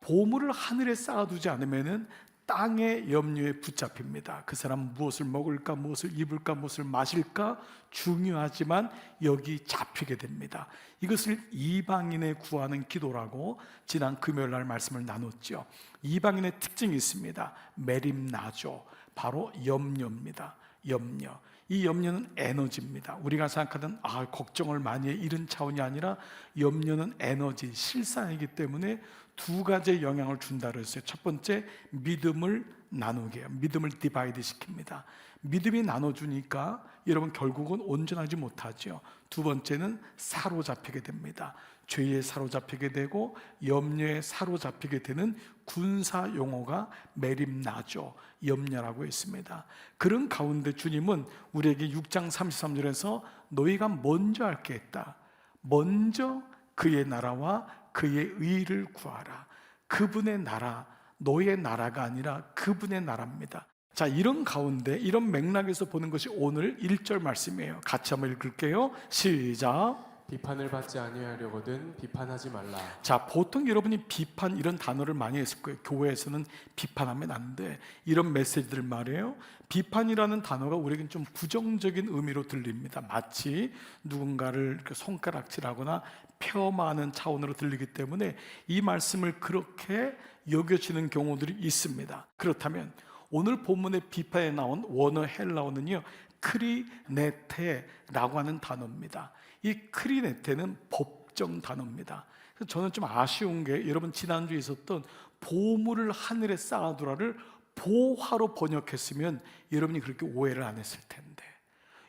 보물을 하늘에 쌓아두지 않으면은 땅의 염려에 붙잡힙니다. 그 사람 무엇을 먹을까, 무엇을 입을까, 무엇을 마실까 중요하지만 여기 잡히게 됩니다. 이것을 이방인의 구하는 기도라고 지난 금요일 날 말씀을 나눴죠. 이방인의 특징이 있습니다. 메림나죠. 바로 염려입니다. 염려. 이 염려는 에너지입니다. 우리가 생각하던 걱정을 많이 해 이런 차원이 아니라 염려는 에너지, 실상이기 때문에 두 가지의 영향을 준다 그랬어요. 첫 번째, 믿음을 나누게 해요. 믿음을 디바이드 시킵니다. 믿음이 나눠주니까 여러분 결국은 온전하지 못하죠. 두 번째는 사로잡히게 됩니다. 죄에 사로잡히게 되고 염려에 사로잡히게 되는 군사 용어가 메림나죠. 염려라고 했습니다. 그런 가운데 주님은 우리에게 6장 33절에서 너희가 먼저 할 게 있다. 먼저 그의 나라와 그의 의를 구하라. 그분의 나라, 너의 나라가 아니라 그분의 나라입니다. 자, 이런 가운데 이런 맥락에서 보는 것이 오늘 1절 말씀이에요. 같이 한번 읽을게요. 시작. 비판을 받지 아니하려거든 비판하지 말라. 자, 보통 여러분이 비판 이런 단어를 많이 했을 거예요. 교회에서는 비판하면 안 돼, 이런 메시지들 말이에요. 비판이라는 단어가 우리에겐 좀 부정적인 의미로 들립니다. 마치 누군가를 손가락질하거나 폄하하는 차원으로 들리기 때문에 이 말씀을 그렇게 여겨지는 경우들이 있습니다. 그렇다면 오늘 본문의 비판에 나온 원어 헬라어는요, 크리네테라고 하는 단어입니다. 이 크리네테는 법정 단어입니다. 그래서 저는 좀 아쉬운 게 여러분 지난주에 있었던 보물을 하늘에 쌓아두라를 보화로 번역했으면 여러분이 그렇게 오해를 안 했을 텐데,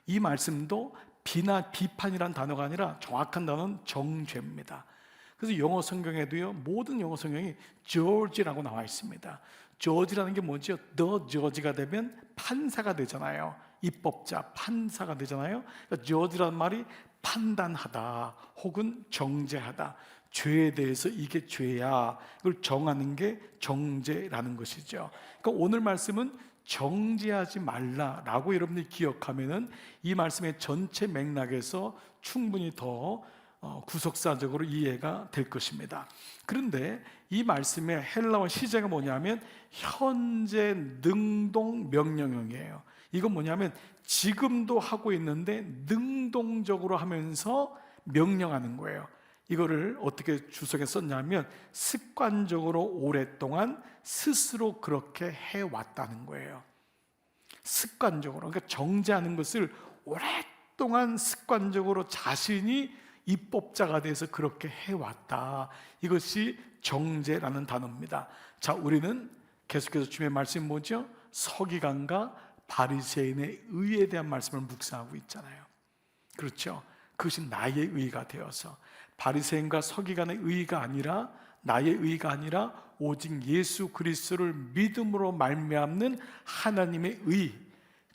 이 말씀도 비판이란 단어가 아니라 정확한 단어는 정죄입니다. 그래서 영어 성경에도요, 모든 영어 성경이 judge라고 나와 있습니다. judge라는 게 뭐죠? the judge가 되면 판사가 되잖아요. 입법자, 판사가 되잖아요. 그러니까 judge라는 말이 판단하다 혹은 정죄하다, 죄에 대해서 이게 죄야, 이걸 정하는 게 정죄라는 것이죠. 그러니까 오늘 말씀은 정죄하지 말라라고 여러분들이 기억하면은 이 말씀의 전체 맥락에서 충분히 더 구속사적으로 이해가 될 것입니다. 그런데 이 말씀의 헬라어 시제가 뭐냐면 현재 능동 명령형이에요. 이건 뭐냐면 지금도 하고 있는데 능동적으로 하면서 명령하는 거예요. 이거를 어떻게 주석에 썼냐면 습관적으로 오랫동안 스스로 그렇게 해왔다는 거예요. 습관적으로, 그러니까 정죄하는 것을 오랫동안 습관적으로 자신이 입법자가 돼서 그렇게 해왔다. 이것이 정죄라는 단어입니다. 자, 우리는 계속해서 주님의 말씀이 뭐죠? 서기관과 바리새인의 의에 대한 말씀을 묵상하고 있잖아요. 그렇죠? 그것이 나의 의가 되어서, 바리새인과 서기관의 의가 아니라 나의 의가 아니라 오직 예수 그리스도를 믿음으로 말미암는 하나님의 의,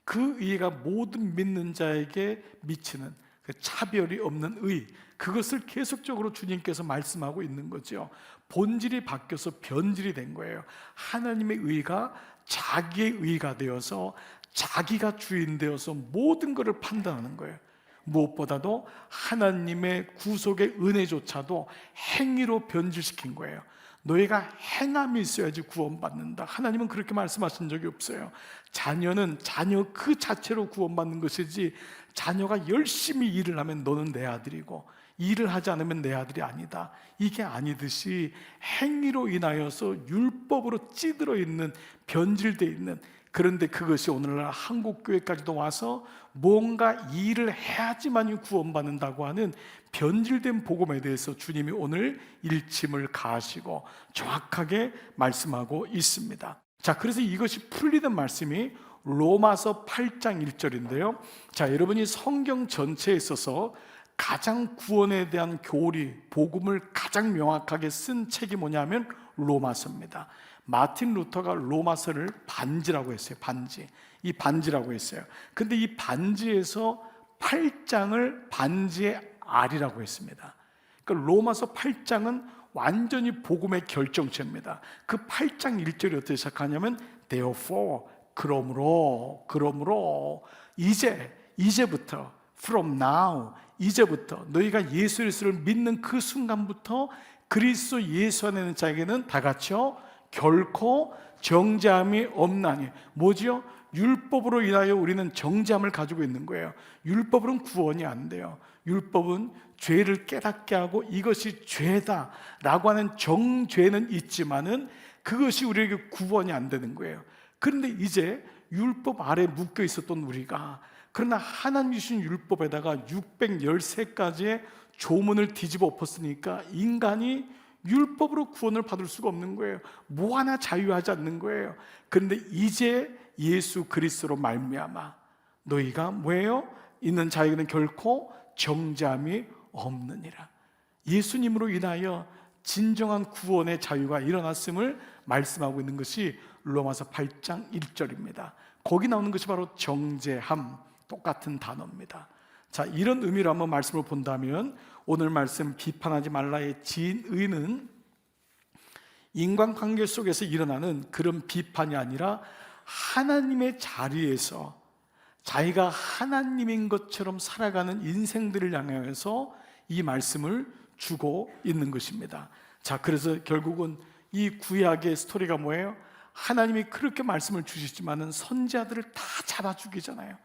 그 의가 모든 믿는 자에게 미치는 그 차별이 없는 의, 그것을 계속적으로 주님께서 말씀하고 있는 거죠. 본질이 바뀌어서 변질이 된 거예요. 하나님의 의가 자기의 의가 되어서 자기가 주인 되어서 모든 것을 판단하는 거예요. 무엇보다도 하나님의 구속의 은혜조차도 행위로 변질시킨 거예요. 너희가 행함이 있어야지 구원받는다. 하나님은 그렇게 말씀하신 적이 없어요. 자녀는 자녀 그 자체로 구원받는 것이지, 자녀가 열심히 일을 하면 너는 내 아들이고 일을 하지 않으면 내 아들이 아니다, 이게 아니듯이 행위로 인하여서 율법으로 찌들어 있는, 변질되어 있는, 그런데 그것이 오늘날 한국교회까지도 와서 뭔가 일을 해야지만 구원받는다고 하는 변질된 복음에 대해서 주님이 오늘 일침을 가하시고 정확하게 말씀하고 있습니다. 자, 그래서 이것이 풀리는 말씀이 로마서 8장 1절인데요 자, 여러분이 성경 전체에 있어서 가장 구원에 대한 교리, 복음을 가장 명확하게 쓴 책이 뭐냐면 로마서입니다. 마틴 루터가 로마서를 반지라고 했어요. 반지. 이 반지라고 했어요. 근데 이 반지에서 8장을 반지의 알이라고 했습니다. 그러니까 로마서 8장은 완전히 복음의 결정체입니다. 그 8장 1절이 어떻게 시작하냐면 therefore, 그러므로 이제부터 from now, 이제부터 너희가 예수 그리스도를 믿는 그 순간부터 그리스도 예수 안에 있는 자에게는 다 같이요 결코 정죄함이 없나니. 뭐지요? 율법으로 인하여 우리는 정죄함을 가지고 있는 거예요. 율법으로는 구원이 안 돼요. 율법은 죄를 깨닫게 하고 이것이 죄다라고 하는 정죄는 있지만은 그것이 우리에게 구원이 안 되는 거예요. 그런데 이제 율법 아래 묶여 있었던 우리가, 그러나 하나님 주신 율법에다가 613가지의 조문을 뒤집어 엎었으니까 인간이 율법으로 구원을 받을 수가 없는 거예요. 뭐 하나 자유하지 않는 거예요. 그런데 이제 예수 그리스도로 말미암아 너희가 뭐예요? 있는 자에게는 결코 정죄함이 없느니라. 예수님으로 인하여 진정한 구원의 자유가 일어났음을 말씀하고 있는 것이 로마서 8장 1절입니다. 거기 나오는 것이 바로 정죄함, 똑같은 단어입니다. 자, 이런 의미로 한번 말씀을 본다면 오늘 말씀 비판하지 말라의 진의는 인간관계 속에서 일어나는 그런 비판이 아니라 하나님의 자리에서 자기가 하나님인 것처럼 살아가는 인생들을 향해서 이 말씀을 주고 있는 것입니다. 자, 그래서 결국은 이 구약의 스토리가 뭐예요? 하나님이 그렇게 말씀을 주시지만은 선지자들을 다 잡아 죽이잖아요.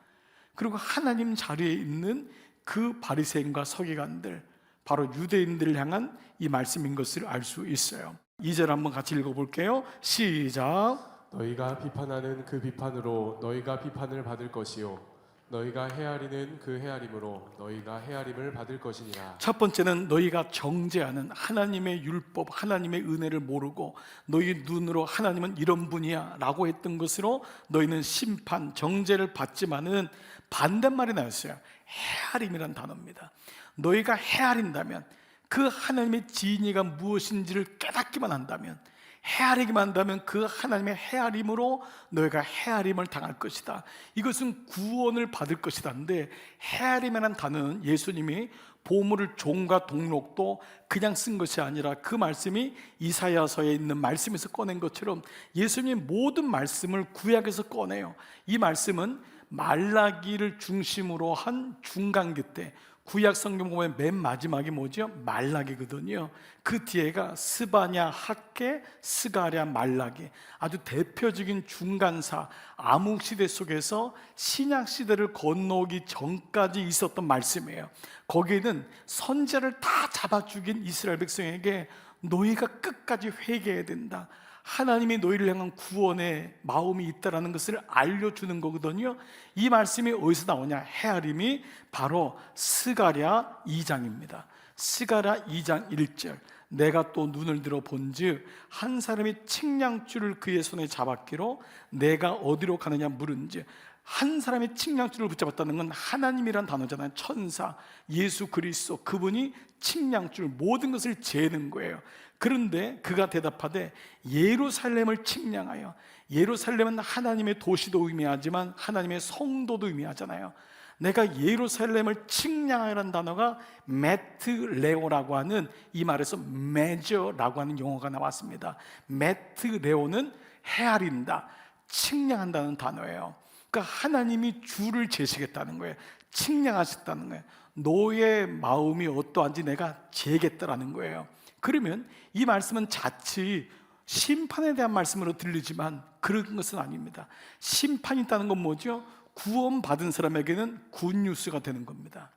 그리고 하나님 자리에 있는 그 바리새인과 서기관들, 바로 유대인들을 향한 이 말씀인 것을 알 수 있어요. 2절 한번 같이 읽어볼게요. 시작. 너희가 비판하는 그 비판으로 너희가 비판을 받을 것이요 너희가 헤아리는 그 헤아림으로 너희가 헤아림을 받을 것이니라. 첫 번째는 너희가 정죄하는 하나님의 율법, 하나님의 은혜를 모르고 너희 눈으로 하나님은 이런 분이야 라고 했던 것으로 너희는 심판, 정죄를 받지만은 반대말이 나왔어요. 헤아림이란 단어입니다. 너희가 헤아린다면, 그 하나님의 진리가 무엇인지를 깨닫기만 한다면, 헤아리기만 한다면 그 하나님의 헤아림으로 너희가 헤아림을 당할 것이다. 이것은 구원을 받을 것이다인데, 헤아림이라는 단어는 예수님이 보물을 종과 동록도 그냥 쓴 것이 아니라 그 말씀이 이사야서에 있는 말씀에서 꺼낸 것처럼 예수님 모든 말씀을 구약에서 꺼내요. 이 말씀은 말라기를 중심으로 한 중간기 때, 구약 성경 보면 맨 마지막이 뭐죠? 말라기거든요. 그 뒤에가 스바냐, 학개, 스가랴, 말라기, 아주 대표적인 중간사, 암흑시대 속에서 신약시대를 건너오기 전까지 있었던 말씀이에요. 거기에는 선지자를 다 잡아 죽인 이스라엘 백성에게 너희가 끝까지 회개해야 된다, 하나님이 너희를 향한 구원의 마음이 있다는 것을 알려주는 거거든요. 이 말씀이 어디서 나오냐? 헤아림이 바로 스가랴 2장입니다. 스가랴 2장 1절. 내가 또 눈을 들어 본즉 한 사람이 측량줄을 그의 손에 잡았기로 내가 어디로 가느냐 물은즉. 한 사람이 측량줄을 붙잡았다는 건 하나님이란 단어잖아요. 천사, 예수 그리스도, 그분이 측량줄, 모든 것을 재는 거예요. 그런데 그가 대답하되 예루살렘을 측량하여. 예루살렘은 하나님의 도시도 의미하지만 하나님의 성도도 의미하잖아요. 내가 예루살렘을 측량하라는 단어가 메트레오라고 하는, 이 말에서 메저라고 하는 용어가 나왔습니다. 메트레오는 헤아린다, 측량한다는 단어예요. 그러니까 하나님이 줄을 재시겠다는 거예요. 측량하셨다는 거예요. 너의 마음이 어떠한지 내가 재겠다라는 거예요. 그러면 이 말씀은 자칫 심판에 대한 말씀으로 들리지만 그런 것은 아닙니다. 심판이 있다는 건 뭐죠? 구원받은 사람에게는 굿뉴스가 되는 겁니다.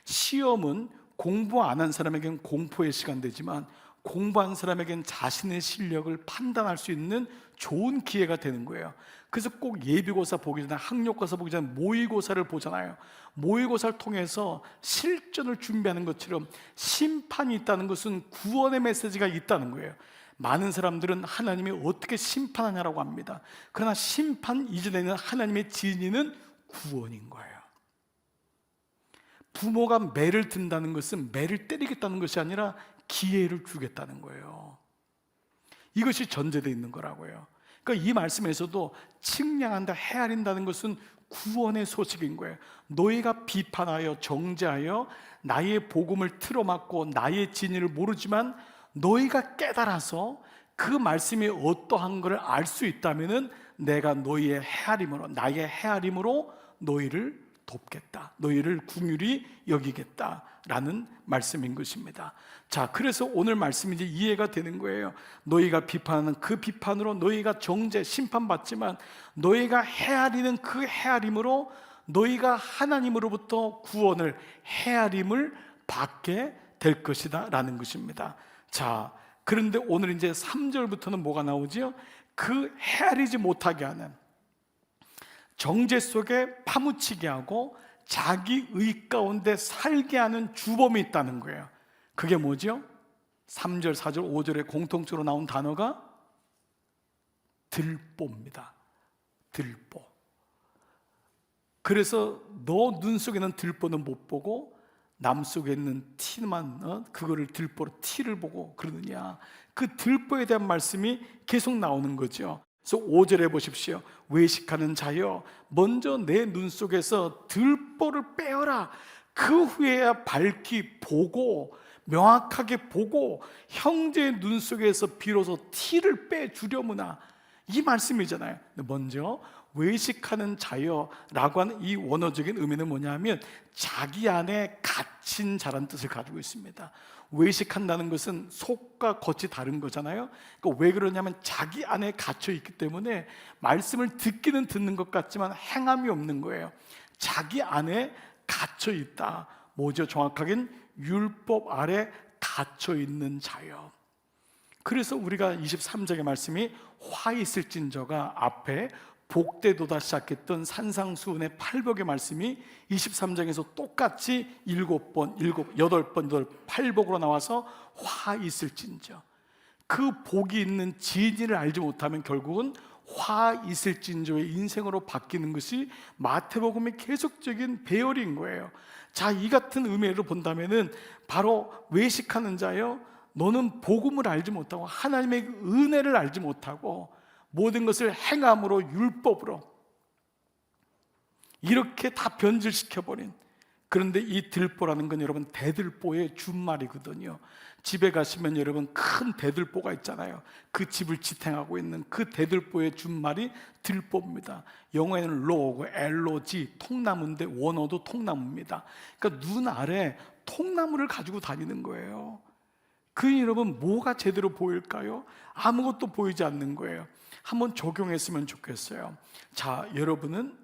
시험은 공부 안 한 사람에게는 공포의 시간 되지만 공부한 사람에게는 자신의 실력을 판단할 수 있는 좋은 기회가 되는 거예요. 그래서 꼭 예비고사 보기 전에, 학력고사 보기 전에 모의고사를 보잖아요. 모의고사를 통해서 실전을 준비하는 것처럼 심판이 있다는 것은 구원의 메시지가 있다는 거예요. 많은 사람들은 하나님이 어떻게 심판하냐라고 합니다. 그러나 심판 이전에는 하나님의 진리는 구원인 거예요. 부모가 매를 든다는 것은 매를 때리겠다는 것이 아니라 기회를 주겠다는 거예요. 이것이 전제되어 있는 거라고요. 그러니까 이 말씀에서도 측량한다, 헤아린다는 것은 구원의 소식인 거예요. 너희가 비판하여 정죄하여 나의 복음을 틀어막고 나의 진리를 모르지만 너희가 깨달아서 그 말씀이 어떠한 것을 알 수 있다면 내가 너희의 헤아림으로, 나의 헤아림으로 너희를 돕겠다, 너희를 긍휼히 여기겠다 라는 말씀인 것입니다. 자, 그래서 오늘 말씀이 이제 이해가 되는 거예요. 너희가 비판하는 그 비판으로 너희가 정죄, 심판받지만 너희가 헤아리는 그 헤아림으로 너희가 하나님으로부터 구원을, 헤아림을 받게 될 것이다 라는 것입니다. 자, 그런데 오늘 이제 3절부터는 뭐가 나오지요? 그 헤아리지 못하게 하는, 정죄 속에 파묻히게 하고 자기 의 가운데 살게 하는 주범이 있다는 거예요. 그게 뭐죠? 3절, 4절, 5절에 공통적으로 나온 단어가 들보입니다. 들보. 그래서 너 눈 속에는 들보는 못 보고 남 속에 있는 티만, 그거를 들보로 티를 보고 그러느냐. 그 들보에 대한 말씀이 계속 나오는 거죠. 그래서 5절에 보십시오. 외식하는 자여, 먼저 내 눈 속에서 들보를 빼어라. 그 후에야 밝히 보고, 명확하게 보고 형제의 눈 속에서 비로소 티를 빼주려무나. 이 말씀이잖아요. 먼저 외식하는 자여라고 하는 이 원어적인 의미는 뭐냐면 자기 안에 갇힌 자라는 뜻을 가지고 있습니다. 외식한다는 것은 속과 겉이 다른 거잖아요. 그러니까 왜 그러냐면 자기 안에 갇혀 있기 때문에 말씀을 듣기는 듣는 것 같지만 행함이 없는 거예요. 자기 안에 갇혀 있다. 뭐죠? 정확하게는 율법 아래 갇혀 있는 자여. 그래서 우리가 23장의 말씀이 화 있을진저가 앞에 복되도다 시작했던 산상수훈의 8복의 말씀이 23장에서 똑같이 7번, 8번, 8복으로 나와서 화 있을진저. 그 복이 있는 진리를 알지 못하면 결국은 화 있을진저의 인생으로 바뀌는 것이 마태복음의 계속적인 배열인 거예요. 자, 이 같은 의미로 본다면은 바로 외식하는 자여, 너는 복음을 알지 못하고 하나님의 은혜를 알지 못하고 모든 것을 행함으로, 율법으로 이렇게 다 변질시켜버린. 그런데 이 들보라는 건 여러분 대들보의 준말이거든요. 집에 가시면 여러분 큰 대들보가 있잖아요. 그 집을 지탱하고 있는 그 대들보의 준말이 들보입니다. 영어에는 로고 LOG, 통나무인데 원어도 통나무입니다. 그러니까 눈 아래 통나무를 가지고 다니는 거예요. 그 여러분 뭐가 제대로 보일까요? 아무것도 보이지 않는 거예요. 한번 적용했으면 좋겠어요. 자, 여러분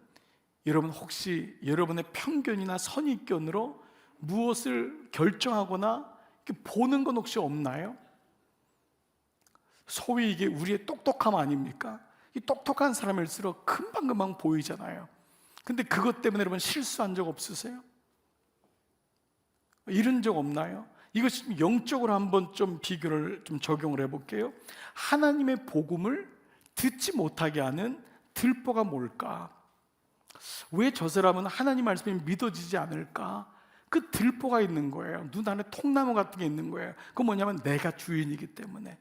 혹시 여러분의 편견이나 선입견으로 무엇을 결정하거나 보는 건 혹시 없나요? 소위 이게 우리의 똑똑함 아닙니까? 이 똑똑한 사람일수록 금방금방 보이잖아요. 근데 그것 때문에 여러분 실수한 적 없으세요? 이런 적 없나요? 이것이 영적으로 한번 좀 비교를 좀 적용을 해볼게요. 하나님의 복음을 듣지 못하게 하는 들보가 뭘까? 왜 저 사람은 하나님 말씀이 믿어지지 않을까? 그 들보가 있는 거예요. 눈 안에 통나무 같은 게 있는 거예요. 그건 뭐냐면 내가 주인이기 때문에.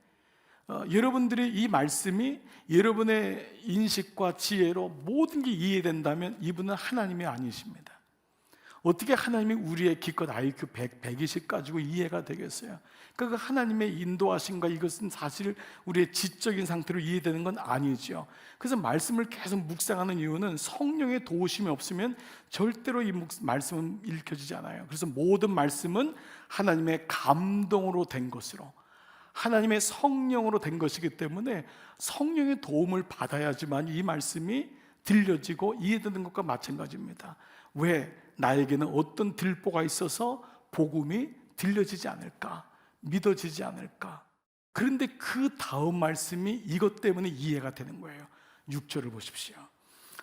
여러분들이 이 말씀이 여러분의 인식과 지혜로 모든 게 이해된다면 이분은 하나님이 아니십니다. 어떻게 하나님이 우리의 기껏 IQ 100, 120 가지고 이해가 되겠어요? 그러니까 하나님의 인도하심과 이것은 사실 우리의 지적인 상태로 이해되는 건 아니죠. 그래서 말씀을 계속 묵상하는 이유는 성령의 도우심이 없으면 절대로 이 말씀은 읽혀지지 않아요. 그래서 모든 말씀은 하나님의 감동으로 된 것으로, 하나님의 성령으로 된 것이기 때문에 성령의 도움을 받아야지만 이 말씀이 들려지고 이해되는 것과 마찬가지입니다. 왜? 나에게는 어떤 들보가 있어서 복음이 들려지지 않을까? 믿어지지 않을까? 그런데 그 다음 말씀이 이것 때문에 이해가 되는 거예요. 6절을 보십시오.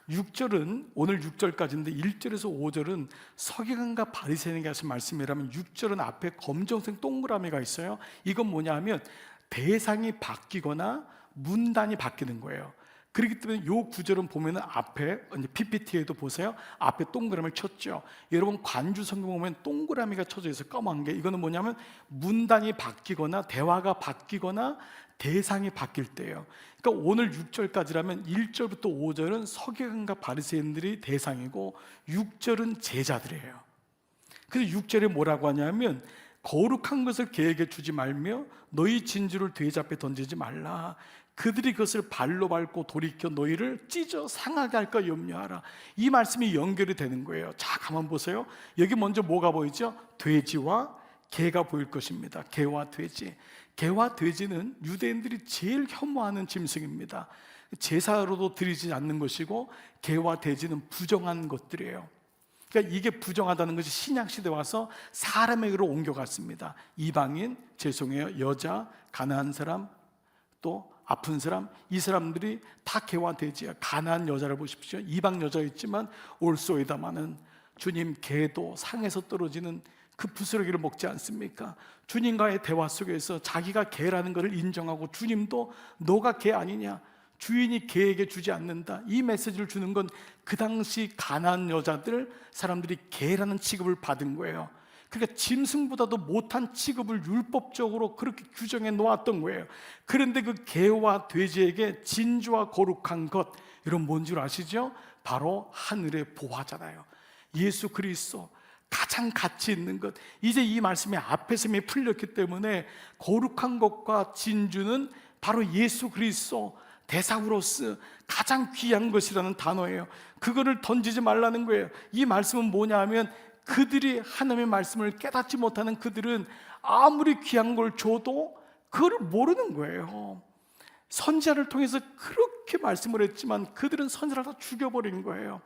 6절은 오늘 6절까지인데 1절에서 5절은 서기관과 바리새인에게 하신 말씀이라면 6절은 앞에 검정색 동그라미가 있어요. 이건 뭐냐 하면 대상이 바뀌거나 문단이 바뀌는 거예요. 그렇기 때문에 이 구절은 보면 앞에 PPT에도 보세요. 앞에 동그라미를 쳤죠. 여러분 관주 성경 보면 동그라미가 쳐져 있어요. 검은 게. 이거는 뭐냐면 문단이 바뀌거나 대화가 바뀌거나 대상이 바뀔 때예요. 그러니까 오늘 6절까지라면 1절부터 5절은 서기관과 바리새인들이 대상이고 6절은 제자들이에요. 그래서 6절에 뭐라고 하냐면 거룩한 것을 개에게 주지 말며 너희 진주를 돼지 앞에 던지지 말라. 그들이 그것을 발로 밟고 돌이켜 너희를 찢어 상하게 할까 염려하라. 이 말씀이 연결이 되는 거예요. 자, 가만 보세요. 여기 먼저 뭐가 보이죠? 돼지와 개가 보일 것입니다. 개와 돼지. 개와 돼지는 유대인들이 제일 혐오하는 짐승입니다. 제사로도 드리지 않는 것이고, 개와 돼지는 부정한 것들이에요. 그러니까 이게 부정하다는 것이 신약시대 와서 사람에게로 옮겨갔습니다. 이방인, 죄송해요, 여자, 가난한 사람, 또 아픈 사람, 이 사람들이 다 개와 돼지야. 가난한 여자를 보십시오. 이방 여자였지만 올소이다마는 주님, 개도 상에서 떨어지는 그 부스러기를 먹지 않습니까? 주님과의 대화 속에서 자기가 개라는 것을 인정하고, 주님도 너가 개 아니냐, 주인이 개에게 주지 않는다, 이 메시지를 주는 건 그 당시 가난한 여자들, 사람들이 개라는 취급을 받은 거예요. 그러니까 짐승보다도 못한 취급을 율법적으로 그렇게 규정해 놓았던 거예요. 그런데 그 개와 돼지에게 진주와 거룩한 것, 여러분 뭔 줄 아시죠? 바로 하늘의 보화잖아요. 예수 그리스도, 가장 가치 있는 것. 이제 이 말씀이 앞에서 이미 풀렸기 때문에 거룩한 것과 진주는 바로 예수 그리스도, 데사우로스, 가장 귀한 것이라는 단어예요. 그거를 던지지 말라는 거예요. 이 말씀은 뭐냐 하면, 그들이 하나님의 말씀을 깨닫지 못하는 그들은 아무리 귀한 걸 줘도 그걸 모르는 거예요. 선지자를 통해서 그렇게 말씀을 했지만 그들은 선지자를 다 죽여버린 거예요.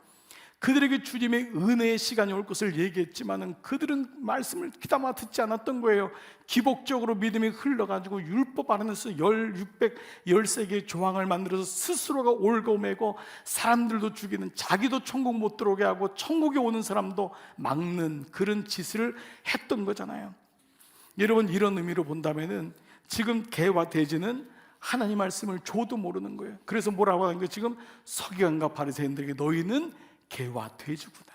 그들에게 주님의 은혜의 시간이 올 것을 얘기했지만 그들은 말씀을 귀담아 듣지 않았던 거예요. 기복적으로 믿음이 흘러가지고 율법 안에서 613개의 조항을 만들어서 스스로가 올고매고 사람들도 죽이는, 자기도 천국 못 들어오게 하고 천국에 오는 사람도 막는 그런 짓을 했던 거잖아요. 여러분, 이런 의미로 본다면은 지금 개와 돼지는 하나님 말씀을 줘도 모르는 거예요. 그래서 뭐라고 하는 거예요? 지금 서기관과 바리새인들에게 너희는 개와 돼지구나.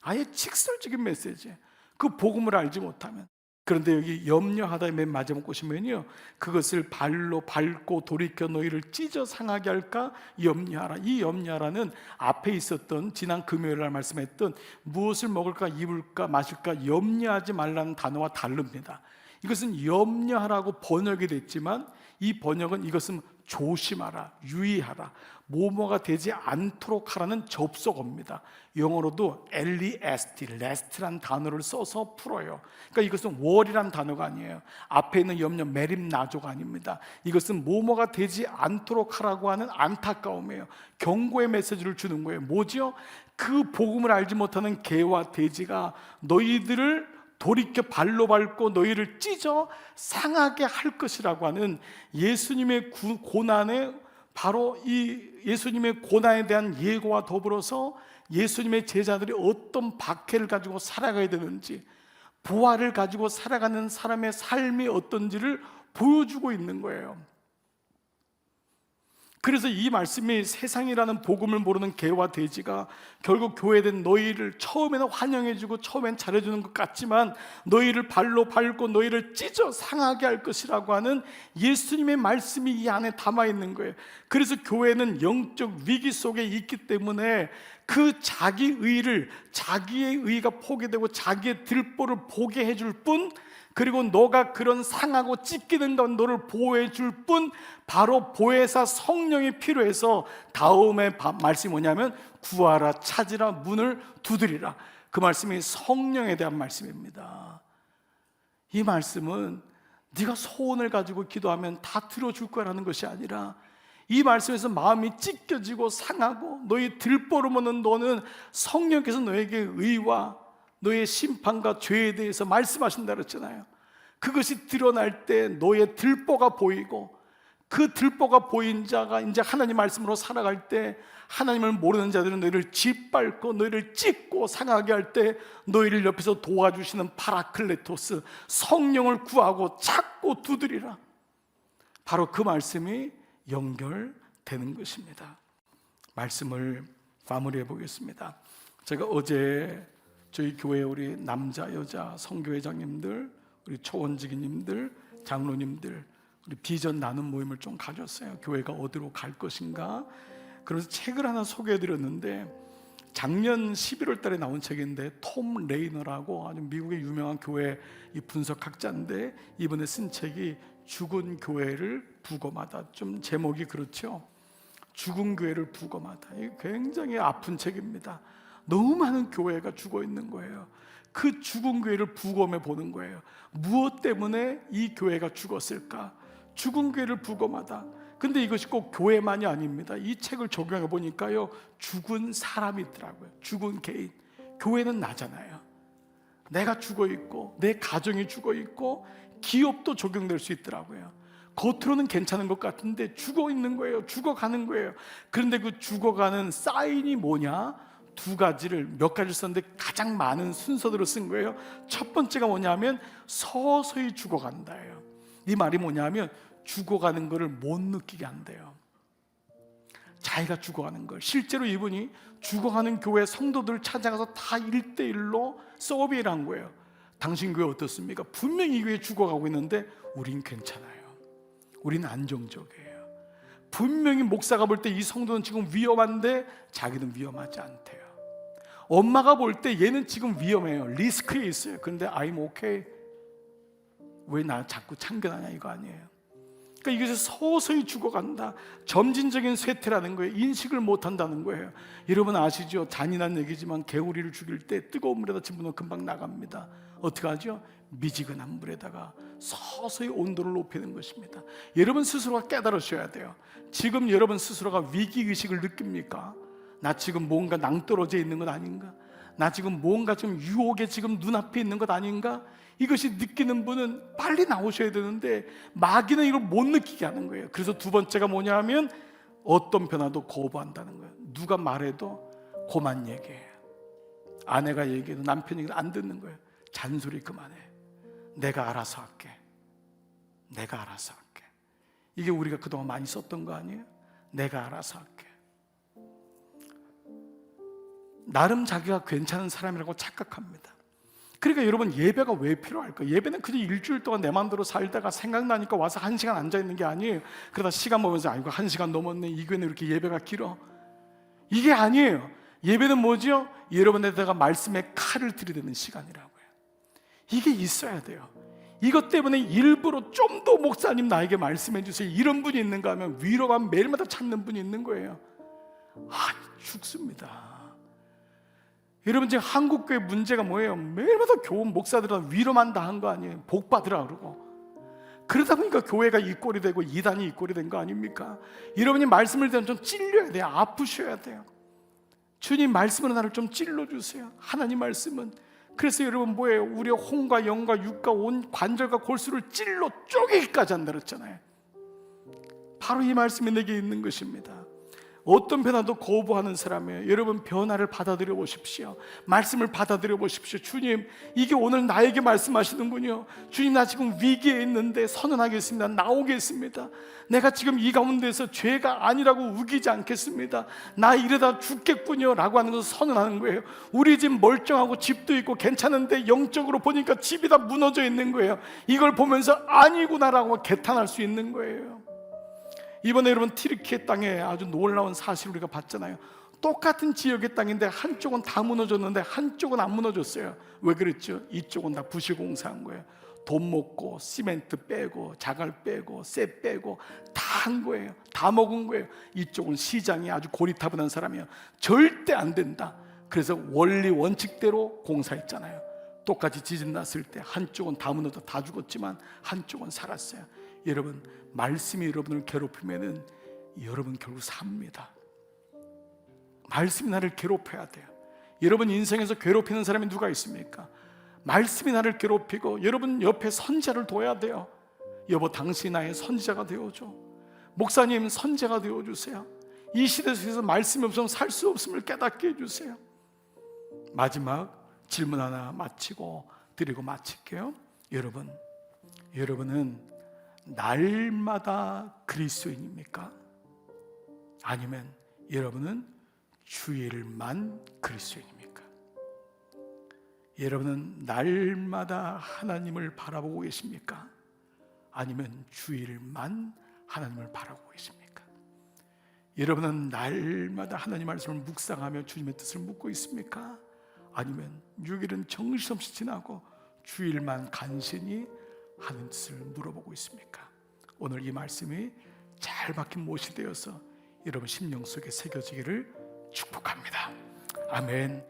아예 직설적인 메시지예요. 그 복음을 알지 못하면. 그런데 여기 염려하다의 맨 마지막 보시면요, 그것을 발로 밟고 돌이켜 너희를 찢어 상하게 할까 염려하라. 이 염려하라는 앞에 있었던 지난 금요일 날 말씀했던 무엇을 먹을까 입을까 마실까 염려하지 말라는 단어와 다릅니다. 이것은 염려하라고 번역이 됐지만 이 번역은 이것은 조심하라, 유의하라, 뭐뭐가 되지 않도록 하라는 접속어입니다. 영어로도 LEST, 레스트란 단어를 써서 풀어요. 그러니까 이것은 월이란 단어가 아니에요. 앞에 있는 염려, 메림, 나조가 아닙니다. 이것은 뭐뭐가 되지 않도록 하라고 하는 안타까움이에요. 경고의 메시지를 주는 거예요. 뭐죠? 그 복음을 알지 못하는 개와 돼지가 너희들을 돌이켜 발로 밟고 너희를 찢어 상하게 할 것이라고 하는 예수님의 고난에, 바로 이 예수님의 고난에 대한 예고와 더불어서 예수님의 제자들이 어떤 박해를 가지고 살아가야 되는지, 부활을 가지고 살아가는 사람의 삶이 어떤지를 보여주고 있는 거예요. 그래서 이 말씀이 세상이라는 복음을 모르는 개와 돼지가 결국 교회된 너희를 처음에는 환영해주고 처음엔 잘해주는 것 같지만 너희를 발로 밟고 너희를 찢어 상하게 할 것이라고 하는 예수님의 말씀이 이 안에 담아있는 거예요. 그래서 교회는 영적 위기 속에 있기 때문에 그 자기의 의가 포기되고 자기의 들보를 보게 해줄 뿐, 그리고 너가 그런 상하고 찢기는 건 너를 보호해 줄 뿐, 바로 보혜사 성령이 필요해서 다음에 말씀이 뭐냐면 구하라, 찾으라, 문을 두드리라. 그 말씀이 성령에 대한 말씀입니다. 이 말씀은 네가 소원을 가지고 기도하면 다 들어줄 거라는 것이 아니라, 이 말씀에서 마음이 찢겨지고 상하고 너희 들보를 먹는 너는 성령께서 너에게 의와 너의 심판과 죄에 대해서 말씀하신다 그랬잖아요. 그것이 드러날 때 너의 들보가 보이고, 그 들보가 보인 자가 이제 하나님 말씀으로 살아갈 때 하나님을 모르는 자들은 너희를 짓밟고 너희를 찢고 상하게 할 때 너희를 옆에서 도와주시는 파라클레토스, 성령을 구하고 찾고 두드리라. 바로 그 말씀이 연결되는 것입니다. 말씀을 마무리해 보겠습니다. 제가 어제 저희 교회 우리 남자 여자 선교회장님들, 우리 초원직위님들, 장로님들 우리 비전 나눔 모임을 좀 가졌어요. 교회가 어디로 갈 것인가. 그래서 책을 하나 소개해 드렸는데, 작년 11월 달에 나온 책인데 톰 레이너라고 아주 미국의 유명한 교회 이 분석학자인데 이번에 쓴 책이 죽은 교회를 부검하다. 좀 제목이 그렇죠. 죽은 교회를 부검하다. 이게 굉장히 아픈 책입니다. 너무 많은 교회가 죽어 있는 거예요. 그 죽은 교회를 부검해 보는 거예요. 무엇 때문에 이 교회가 죽었을까? 죽은 교회를 부검하다. 근데 이것이 꼭 교회만이 아닙니다. 이 책을 적용해 보니까요, 죽은 사람이 있더라고요. 죽은 개인. 교회는 나잖아요. 내가 죽어 있고 내 가정이 죽어 있고 기업도 적용될 수 있더라고요. 겉으로는 괜찮은 것 같은데 죽어 있는 거예요. 죽어가는 거예요. 그런데 그 죽어가는 사인이 뭐냐? 두 가지를, 몇 가지를 썼는데 가장 많은 순서대로 쓴 거예요. 첫 번째가 뭐냐면 서서히 죽어간다예요. 이 말이 뭐냐면 죽어가는 것을 못 느끼게 한대요. 자기가 죽어가는 걸. 실제로 이분이 죽어가는 교회 성도들을 찾아가서 다 1대1로 서비를 한 거예요. 당신 교회 어떻습니까? 분명히 이 교회 죽어가고 있는데 우린 괜찮아요. 우린 안정적이에요. 분명히 목사가 볼 때 이 성도는 지금 위험한데 자기는 위험하지 않대요. 엄마가 볼 때 얘는 지금 위험해요. 리스크에 있어요. 그런데 I'm okay. 왜 나 자꾸 참견하냐 이거 아니에요. 그러니까 이것이 서서히 죽어간다. 점진적인 쇠퇴라는 거예요. 인식을 못한다는 거예요. 여러분 아시죠? 잔인한 얘기지만 개구리를 죽일 때 뜨거운 물에다 집어넣으면 금방 나갑니다. 어떻게 하죠? 미지근한 물에다가 서서히 온도를 높이는 것입니다. 여러분 스스로가 깨달으셔야 돼요. 지금 여러분 스스로가 위기의식을 느낍니까? 나 지금 뭔가 낭떠러져 있는 것 아닌가? 나 지금 뭔가 좀 유혹에 지금 눈앞에 있는 것 아닌가? 이것이 느끼는 분은 빨리 나오셔야 되는데 마귀는 이걸 못 느끼게 하는 거예요. 그래서 두 번째가 뭐냐 하면 어떤 변화도 거부한다는 거예요. 누가 말해도 고만 얘기해요. 아내가 얘기해도 남편 얘기도 안 듣는 거예요. 잔소리 그만해. 내가 알아서 할게. 내가 알아서 할게. 이게 우리가 그동안 많이 썼던 거 아니에요? 내가 알아서 할게. 나름 자기가 괜찮은 사람이라고 착각합니다. 그러니까 여러분 예배가 왜 필요할까? 예배는 그냥 일주일 동안 내 마음대로 살다가 생각나니까 와서 1시간 앉아있는 게 아니에요. 그러다 시간 보면서 아이고 1시간 넘었네. 이 교회는 이렇게 예배가 길어. 이게 아니에요. 예배는 뭐죠? 여러분에다가 말씀의 칼을 들이대는 시간이라고요. 이게 있어야 돼요. 이것 때문에 일부러 좀 더 목사님 나에게 말씀해 주세요 이런 분이 있는가 하면 위로만 매일마다 찾는 분이 있는 거예요. 죽습니다. 여러분 지금 한국교회 문제가 뭐예요? 매일마다 교원 목사들은 위로만 다 한 거 아니에요? 복 받으라 그러고. 그러다 보니까 교회가 이 꼴이 되고 이단이 이 꼴이 된 거 아닙니까? 여러분이 말씀을 들으면 좀 찔려야 돼요. 아프셔야 돼요. 주님 말씀으로 나를 좀 찔러주세요. 하나님 말씀은. 그래서 여러분 뭐예요? 우리의 혼과 영과 육과 온 관절과 골수를 찔러 쪼개기까지 한다 그랬잖아요. 바로 이 말씀이 내게 있는 것입니다. 어떤 변화도 거부하는 사람이에요. 여러분 변화를 받아들여 보십시오. 말씀을 받아들여 보십시오. 주님 이게 오늘 나에게 말씀하시는군요. 주님 나 지금 위기에 있는데 선언하겠습니다. 나오겠습니다. 내가 지금 이 가운데서 죄가 아니라고 우기지 않겠습니다. 나 이러다 죽겠군요 라고 하는 것을 선언하는 거예요. 우리 집 멀쩡하고 집도 있고 괜찮은데 영적으로 보니까 집이 다 무너져 있는 거예요. 이걸 보면서 아니구나라고 개탄할 수 있는 거예요. 이번에 여러분 티르키예 땅에 아주 놀라운 사실을 우리가 봤잖아요. 똑같은 지역의 땅인데 한쪽은 다 무너졌는데 한쪽은 안 무너졌어요. 왜 그랬죠? 이쪽은 다 부실공사한 거예요. 돈 먹고 시멘트 빼고 자갈 빼고 쇠 빼고 다 한 거예요. 다 먹은 거예요. 이쪽은 시장이 아주 고리타분한 사람이에요. 절대 안 된다. 그래서 원리 원칙대로 공사했잖아요. 똑같이 지진 났을 때 한쪽은 다 무너져 다 죽었지만 한쪽은 살았어요. 여러분 말씀이 여러분을 괴롭히면은 여러분 결국 삽니다. 말씀이 나를 괴롭혀야 돼요. 여러분 인생에서 괴롭히는 사람이 누가 있습니까? 말씀이 나를 괴롭히고 여러분 옆에 선지자를 둬야 돼요. 여보 당신이 나의 선지자가 되어줘. 목사님 선지자가 되어주세요. 이 시대 속에서 말씀이 없으면 살 수 없음을 깨닫게 해주세요. 마지막 질문 하나 마치고 드리고 마칠게요. 여러분은 날마다 그리스도인입니까? 아니면 여러분은 주일만 그리스도인입니까? 여러분은 날마다 하나님을 바라보고 계십니까? 아니면 주일만 하나님을 바라보고 계십니까? 여러분은 날마다 하나님 말씀을 묵상하며 주님의 뜻을 묻고 있습니까? 아니면 6일은 정신없이 지나고 주일만 간신히 하는 뜻을 물어보고 있습니까? 오늘 이 말씀이 잘 박힌 못이 되어서 여러분 심령 속에 새겨지기를 축복합니다. 아멘.